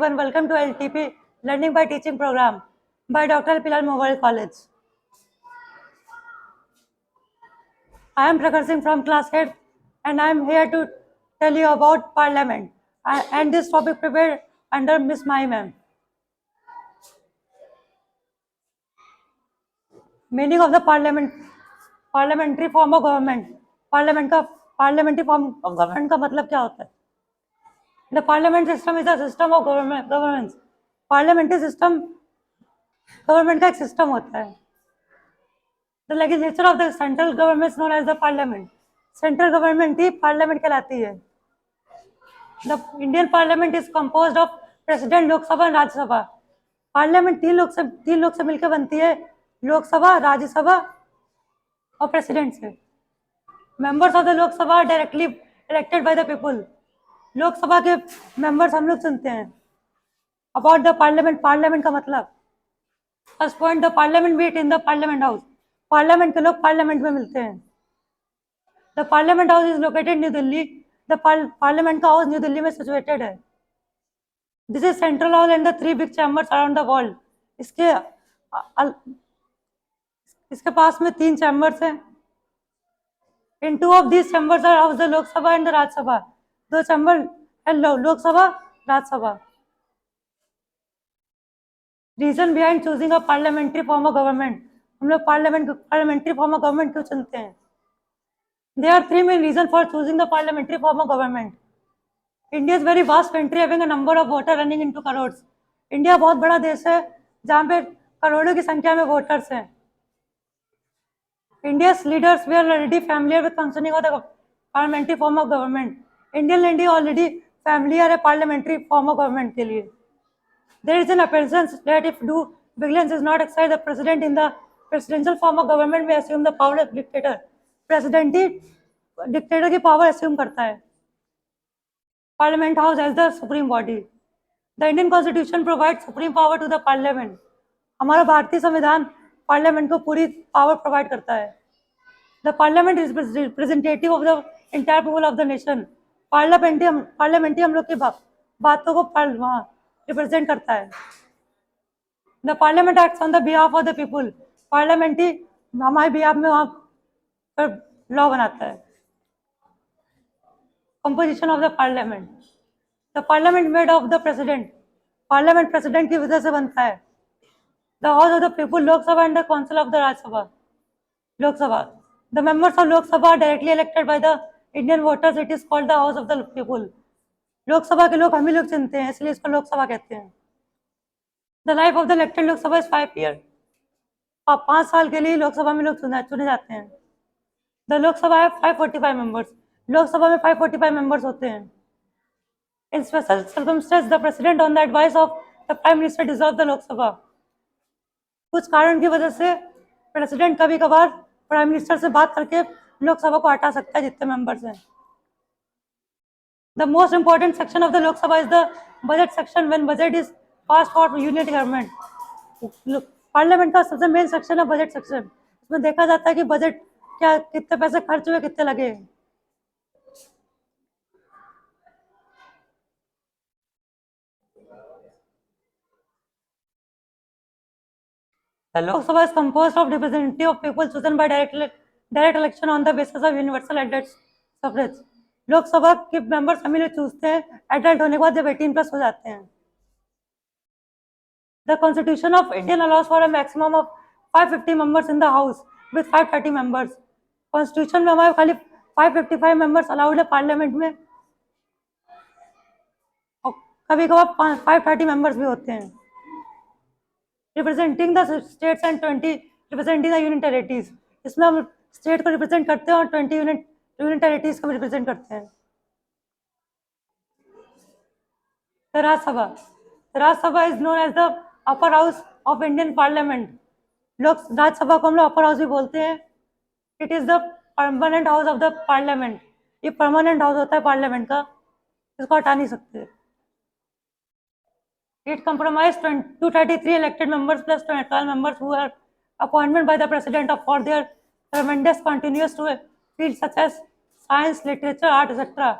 everyone. Welcome to LTP Learning by Teaching program by Dr. Pilal Mobile College. I am Prakhar Singh from class 8 and I am here to tell you about Parliament and this topic prepared under Miss Mai ma'am. Meaning of the parliamentary form of government. Parliamentary form of government का मतलब क्या होता है? The parliament system is a system of governance. Parliamentary system government का एक system होता है. The legislature of the central government is known as the parliament. Central government he parliament कहलाती है. The Indian parliament is composed of president, लोक सभा and राज्य सभा. Parliament तीन लोग से मिलकर बनती है, लोक सभा, राज्य सभा और president से. Members of the लोक सभा are directly elected by the people. लोक सभा के members हम लोग चुनते हैं. About the parliament का मतलब. First point, the parliament meet in the parliament house. Parliament के लोग पार्लियामेंट में मिलते हैं. The parliament house is located new Delhi. The parliament का हाउस न्यू दिल्ली में सिचुएटेड है. This is central hall and the 3 big chambers around the world. इसके पास में 3 चैम्बर्स हैं. In 2 of these chambers are house the Lok Sabha and the Rajya Sabha. 2 chamber है Lok Sabha, Rajya Sabha. Reason behind choosing a parliamentary form of government. हम लोग parliamentary form of government क्यों चुनते हैं? There are 3 main reasons for choosing the parliamentary form of government. India is very vast country having a number of voters running into crores. India बहुत बड़ा देश है जहाँ पे करोड़ों की संख्या में वोटर्स हैं. India's leaders were already familiar with functioning of the parliamentary form of government. Indian leaders already familiar है parliamentary form of government के लिए. There is an apprehension that if due vigilance is not exercised, the president in the presidential form of government may assume the power of dictator. President ही dictator की power assume करता है. Parliament house as the supreme body. The Indian constitution provide supreme power to the parliament. हमारा भारतीय संविधान parliament को पूरी power provide करता है. The parliament is representative of the entire people of the nation. Parliament हम लोग की बातों को रिप्रेजेंट करता है. The parliament acts on the behalf of the people. Parliament ही हमारे बिहाफ में वहाँ पर लॉ बनाता है. Composition of the parliament. The parliament made of the president. Parliament president की वजह से बनता है. The house of the people Lok Sabha and the council of the Rajya Sabha. Lok Sabha. The members of Lok Sabha are directly elected by the Indian voters. It is called the house of the people. Lok Sabha के लोग हम ही लोग चुनते हैं, इसलिए इसको लोकसभा कहते हैं. The life of the elected Lok Sabha is 5 year. 5 साल के लिए लोकसभा में लोग चुने जाते हैं. The Lok Sabha have 545 members. Lok Sabha में 545 members होते हैं. In special circumstances, the president, on the advice of the prime minister, dissolve the Lok Sabha. कुछ कारण की वजह से प्रेसिडेंट कभी कभार प्राइम मिनिस्टर से बात करके लोकसभा को हटा सकता है जितने मेंबर्स हैं. The most important section of the Lok Sabha is the budget section when budget is passed for union government. Parliament का सबसे मेन सेक्शन है बजट सेक्शन. इसमें देखा जाता है कि बजट क्या, कितने पैसे खर्च हुए, कितने लगे. The Lok Sabha is composed of representative of people chosen by direct election on the basis of universal adult suffrage. Lok Sabha के मेंबर्स हम ही लोग चूजते हैं एडल्ट होने के बाद जब 18+ हो जाते हैं. The Constitution of India allows for a maximum of 550 members in the House with 530 members. Constitution में हमारे खाली 555 मेंबर्स अलाउड है पार्लियामेंट में. और कभी कभार 530 मेंबर्स भी होते हैं. Representing the states and 20 representing the union territories. इसमें हम स्टेट को रिप्रेजेंट करते हैं और 20 यूनियन टेरिटरीज को रिप्रेजेंट करते हैं. Rajya Sabha is known as the upper house of Indian parliament. Rajya Sabha को हम लोग अपर हाउस भी बोलते हैं. It is the permanent house of the parliament. ये परमानेंट हाउस होता है पार्लियामेंट का, इसको हटा नहीं सकते. It compromise 233 elected members plus 12 members who are appointment by the president of for their tremendous continuous to field such as science, literature, art etcetera.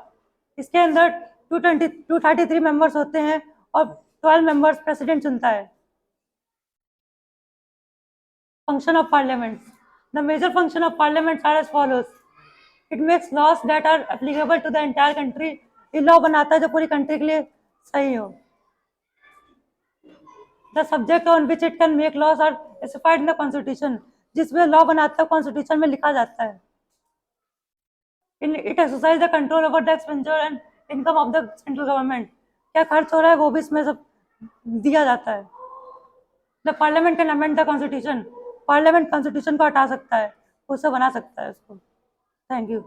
इसके अंदर 233 मेंबर्स होते हैं और 12 मेंबर्स प्रेसिडेंट चुनता है। Function of parliament, the major function of parliament are as follows. It makes laws that are applicable to the entire country. ये law बनाता है जो पूरी कंट्री के लिए सही हो। The subject on which it can make laws are specified in the constitution. जिसमें लॉ बनाता है कॉन्स्टिट्यूशन में लिखा जाता है। It exercise the control over the expenditure and income of the central government. क्या खर्च हो रहा है वो भी इसमें सब दिया जाता है। The parliament can amend the constitution. Parliament constitution को हटा सकता है, उसे बना सकता है उसको। Thank you.